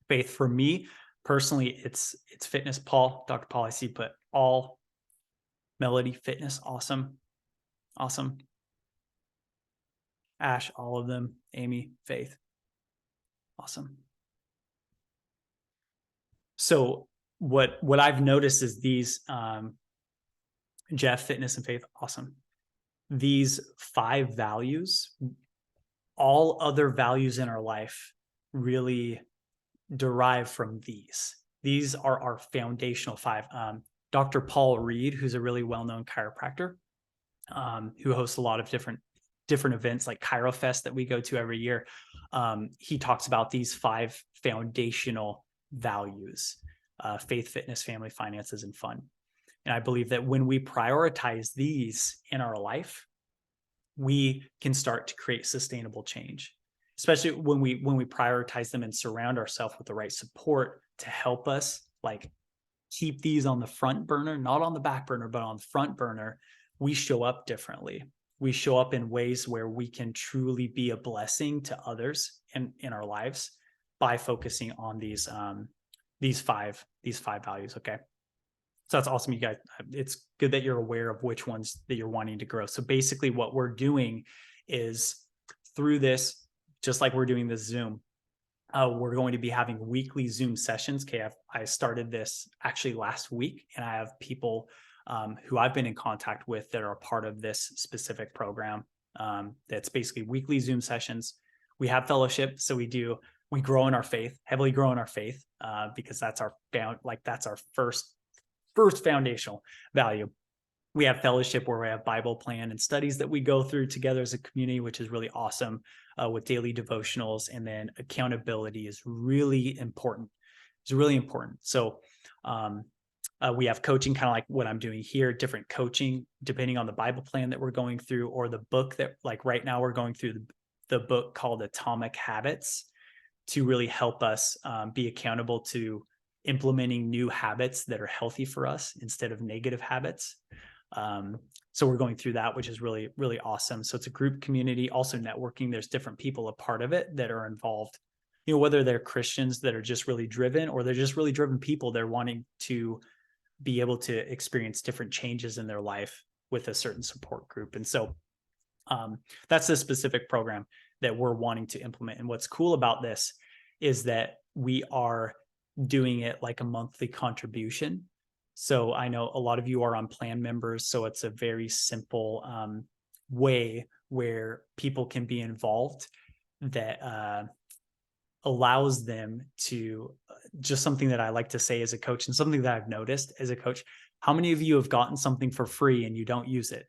Faith for me personally, it's fitness. Dr. Paul, I see, but all Melody, fitness, awesome. Ash, all of them. Amy, faith, awesome. So what I've noticed is these, Jeff, fitness and faith, awesome. These 5 values, all other values in our life really derive from these. these are our foundational 5. Dr. Paul Reed, who's a really well-known chiropractor, who hosts a lot of different events like ChiroFest that we go to every year. He talks about these 5 foundational values: faith, fitness, family, finances, and fun. And I believe that when we prioritize these in our life, we can start to create sustainable change, especially when we prioritize them and surround ourselves with the right support to help us like keep these on the front burner, not on the back burner, but on the front burner. We show up differently. We show up in ways where we can truly be a blessing to others in our lives by focusing on these 5 values. Okay. So that's awesome, you guys. It's good that you're aware of which ones that you're wanting to grow. So basically what we're doing is through this, just like we're doing this Zoom, we're going to be having weekly Zoom sessions. Okay, I started this actually last week, and I have people who I've been in contact with that are a part of this specific program. That's basically weekly Zoom sessions. We have fellowship, so we grow in our faith, heavily grow in our faith, because that's our first foundational value. We have fellowship where we have Bible plan and studies that we go through together as a community, which is really awesome, with daily devotionals. And then accountability is really important. It's really important. So we have coaching, kind of like what I'm doing here, different coaching depending on the Bible plan that we're going through, or the book that, like right now we're going through the book called Atomic Habits, to really help us be accountable to implementing new habits that are healthy for us instead of negative habits. So we're going through that, which is really, really awesome. So it's a group community, also networking. There's different people a part of it that are involved, whether they're Christians that are just really driven, or they're just really driven people. They're wanting to be able to experience different changes in their life with a certain support group. And so that's the specific program that we're wanting to implement. And what's cool about this is that we are doing it like a monthly contribution. So I know a lot of you are on plan members, so it's a very simple way where people can be involved that allows them to, just something that I like to say as a coach, and something that I've noticed as a coach: how many of you have gotten something for free and you don't use it?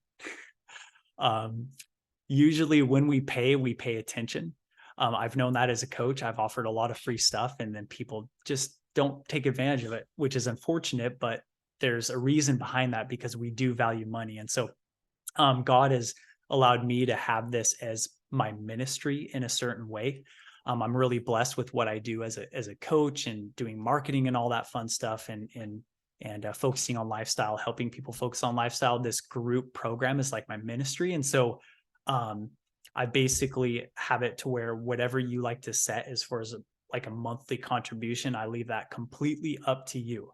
Usually when we pay attention. I've known that as a coach. I've offered a lot of free stuff, and then people just don't take advantage of it, which is unfortunate, but there's a reason behind that, because we do value money. And so God has allowed me to have this as my ministry in a certain way. I'm really blessed with what I do as a coach, and doing marketing and all that fun stuff, and focusing on lifestyle, helping people focus on lifestyle. This group program is like my ministry. And so I basically have it to where whatever you like to set as far as like a monthly contribution, I leave that completely up to you.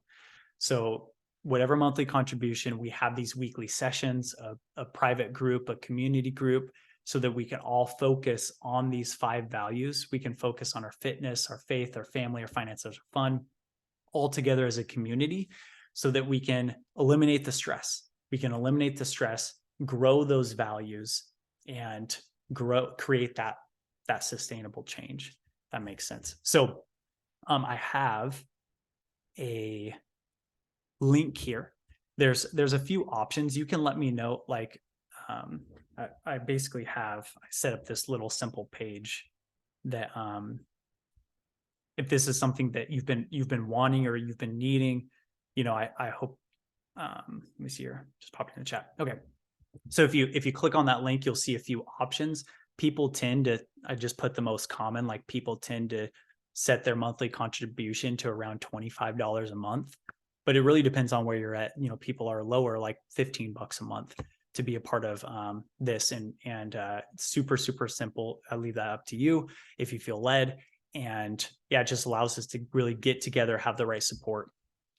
So whatever monthly contribution, we have these weekly sessions, a private group, a community group, so that we can all focus on these 5 values. We can focus on our fitness, our faith, our family, our finances, our fun, all together as a community, so that we can eliminate the stress. We can eliminate the stress, grow those values, and create that sustainable change. That makes sense. So I have a link here. There's a few options. You can let me know, like I basically I set up this little simple page that if this is something that you've been wanting or you've been needing, I hope, let me see here, just pop in the chat. Okay. So if you click on that link, you'll see a few options. People tend to, I just put the most common, like people tend to set their monthly contribution to around $25 a month, but it really depends on where you're at. People are lower, like $15 a month to be a part of this, and super, super simple. I leave that up to you if you feel led. And yeah, it just allows us to really get together, have the right support,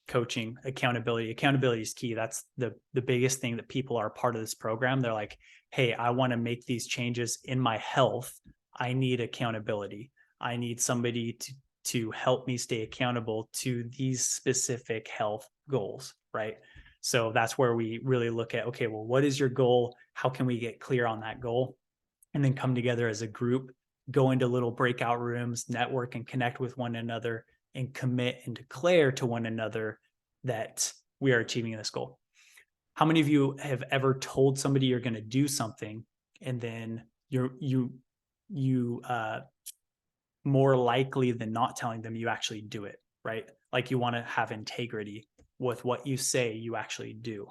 coaching, accountability. Accountability is key. That's the biggest thing that people are a part of this program. They're like, hey, I want to make these changes in my health. I need accountability. I need somebody to help me stay accountable to these specific health goals, right? So that's where we really look at, okay, well, what is your goal? How can we get clear on that goal? And then come together as a group, go into little breakout rooms, network and connect with one another, and commit and declare to one another that we are achieving this goal. How many of you have ever told somebody you're going to do something, and then you more likely than not telling them you actually do it, right? Like you want to have integrity with what you say you actually do.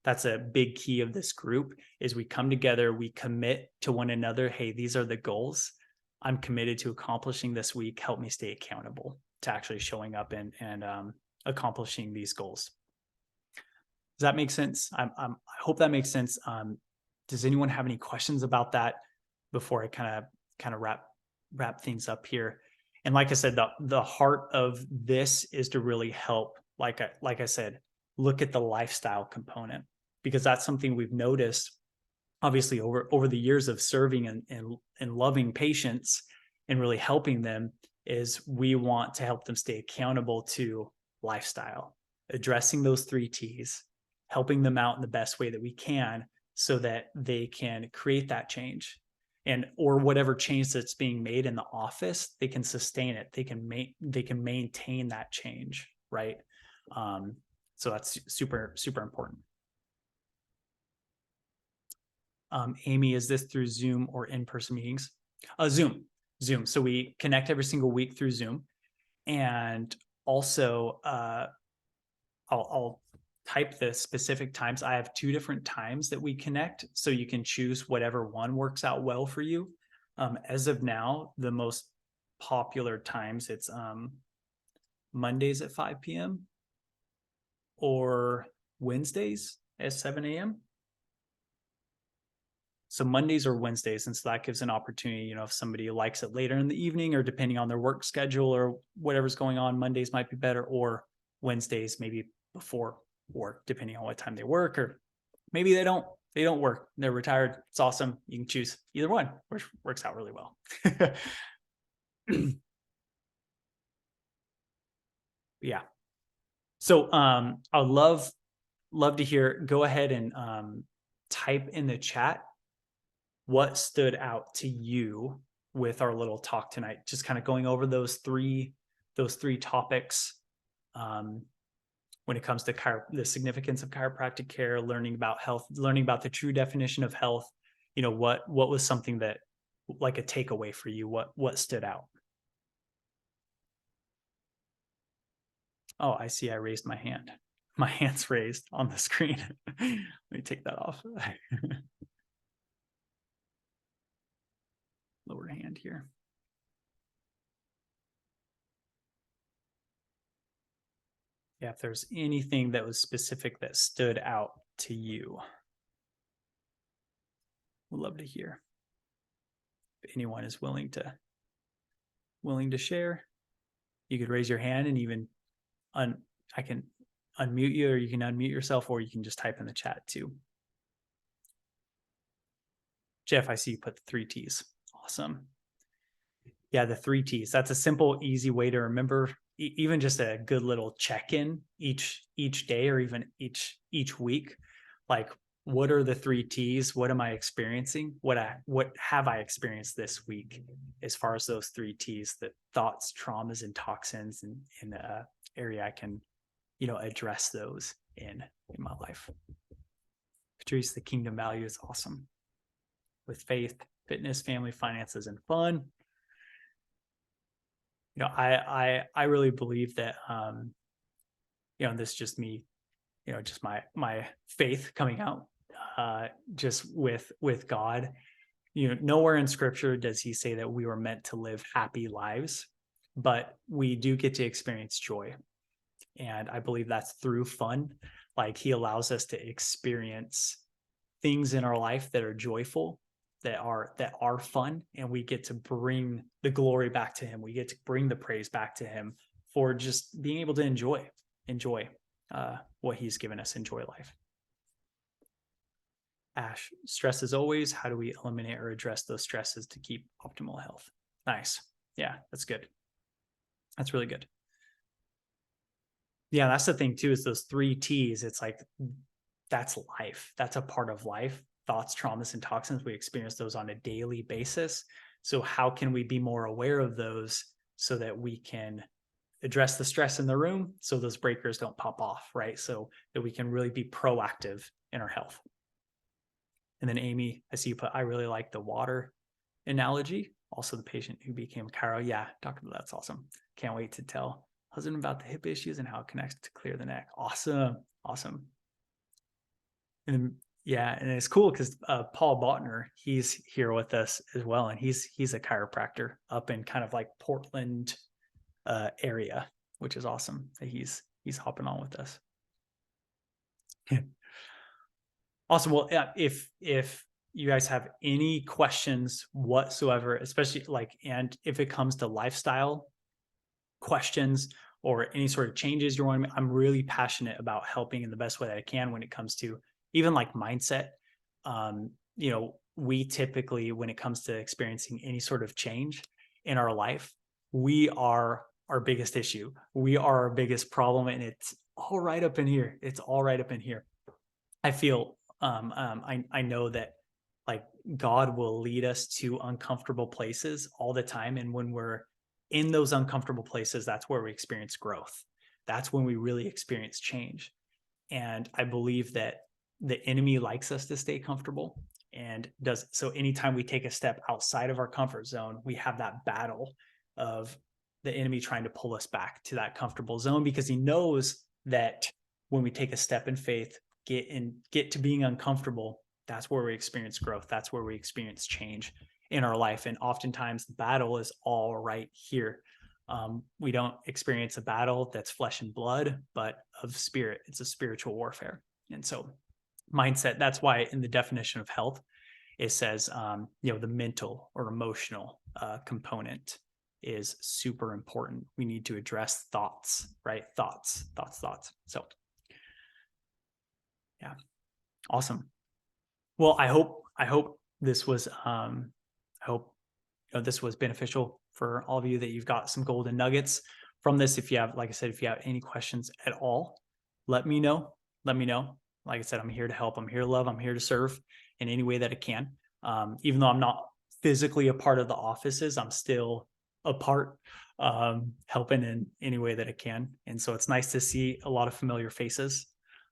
That's a big key of this group is we come together, we commit to one another. Hey, these are the goals I'm committed to accomplishing this week. Help me stay accountable to actually showing up and accomplishing these goals. Does that make sense? I hope that makes sense. Does anyone have any questions about that before I kind of wrap things up here? And like I said, the heart of this is to really help, like I said, look at the lifestyle component, because that's something we've noticed, obviously, over the years of serving and loving patients and really helping them, is we want to help them stay accountable to lifestyle, addressing those 3 T's, helping them out in the best way that we can so that they can create that change, and or whatever change that's being made in the office, they can sustain it. They can maintain that change, right? So that's super, super important. Amy, is this through Zoom or in-person meetings? Zoom. So we connect every single week through Zoom. And also, I'll type the specific times. I have 2 different times that we connect, so you can choose whatever one works out well for you. As of now, the most popular times, it's Mondays at 5 p.m. or Wednesdays at 7 a.m. So Mondays or Wednesdays, and so that gives an opportunity, if somebody likes it later in the evening or depending on their work schedule or whatever's going on, Mondays might be better, or Wednesdays maybe before work, depending on what time they work, or maybe they don't work, they're retired. It's awesome. You can choose either one, which works out really well. Yeah. So I would love to hear, go ahead and type in the chat what stood out to you with our little talk tonight, just kind of going over those three topics. When it comes to the significance of chiropractic care, learning about health, learning about the true definition of health, what was something that, like, a takeaway for you? What stood out? Oh, I see. I raised my hand. My hand's raised on the screen. Let me take that off. Lower hand here. Yeah, if there's anything that was specific that stood out to you, we'd love to hear. If anyone is willing to share, you could raise your hand, and even I can unmute you, or you can unmute yourself, or you can just type in the chat too. Jeff, I see you put the 3 T's. Awesome. Yeah, the 3 T's. That's a simple, easy way to remember. Even just a good little check-in each day, or even each week. Like, what are the 3 T's? What am I experiencing? What have I experienced this week as far as those 3 T's, the thoughts, traumas, and toxins in the area I can, address those in my life. Patrice, the kingdom value is awesome. With faith, fitness, family, finances, and fun. I really believe that, this is just me, just my faith coming out, just with God. Nowhere in scripture does he say that we were meant to live happy lives, but we do get to experience joy. And I believe that's through fun. Like, he allows us to experience things in our life that are joyful, that are fun, and we get to bring the glory back to him. We get to bring the praise back to him for just being able to enjoy what he's given us, enjoy life. Ash, stress as always. How do we eliminate or address those stresses to keep optimal health? Nice. Yeah, that's good. That's really good. Yeah, that's the thing too, is those 3 T's. It's like, that's life. That's a part of life. Thoughts, traumas, and toxins. We experience those on a daily basis. So how can we be more aware of those so that we can address the stress in the room so those breakers don't pop off, right? So that we can really be proactive in our health. And then Amy, I see you put, I really like the water analogy. Also the patient who became a chiro. Yeah, Dr. That's awesome. Can't wait to tell husband about the hip issues and how it connects to clear the neck. Awesome. Awesome. And then, yeah, and it's cool because Paul Botner, he's here with us as well. And he's a chiropractor up in kind of like Portland area, which is awesome that he's hopping on with us. Awesome. Well, if you guys have any questions whatsoever, especially and if it comes to lifestyle questions or any sort of changes you want to make, I'm really passionate about helping in the best way that I can when it comes to even like mindset. We typically, when it comes to experiencing any sort of change in our life, we are our biggest issue. We are our biggest problem, and it's all right up in here. It's all right up in here. I feel, I know that like God will lead us to uncomfortable places all the time. And when we're in those uncomfortable places, that's where we experience growth. That's when we really experience change. And I believe that the enemy likes us to stay comfortable and does. So anytime we take a step outside of our comfort zone, we have that battle of the enemy trying to pull us back to that comfortable zone, because he knows that when we take a step in faith, get to being uncomfortable, that's where we experience growth. That's where we experience change in our life. And oftentimes the battle is all right here. We don't experience a battle that's flesh and blood, but of spirit. It's a spiritual warfare. And so mindset, that's why in the definition of health, it says, the mental or emotional component is super important. We need to address thoughts, right? Thoughts. So yeah. Awesome. Well, I hope this was, this was beneficial for all of you, that you've got some golden nuggets from this. If you have, like I said, if you have any questions at all, let me know. Like I said, I'm here to help. I'm here to love. I'm here to serve in any way that I can. Even though I'm not physically a part of the offices, I'm still a part, helping in any way that I can. And so it's nice to see a lot of familiar faces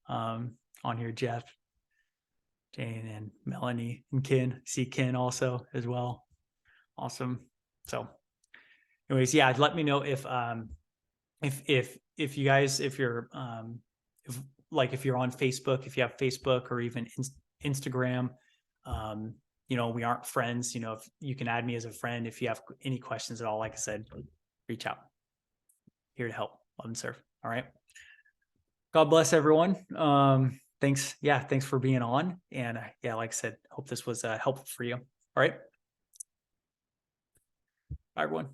on here. Jeff, Jane, and Melanie, and Ken. See Ken also as well. Awesome. So anyways, yeah, let me know if you guys, if you're on Facebook, if you have Facebook or even Instagram, we aren't friends, if you can add me as a friend, if you have any questions at all, like I said, reach out. Here to help, love and serve. All right. God bless everyone. Thanks for being on. And like I said, hope this was helpful for you. All right. Bye, everyone.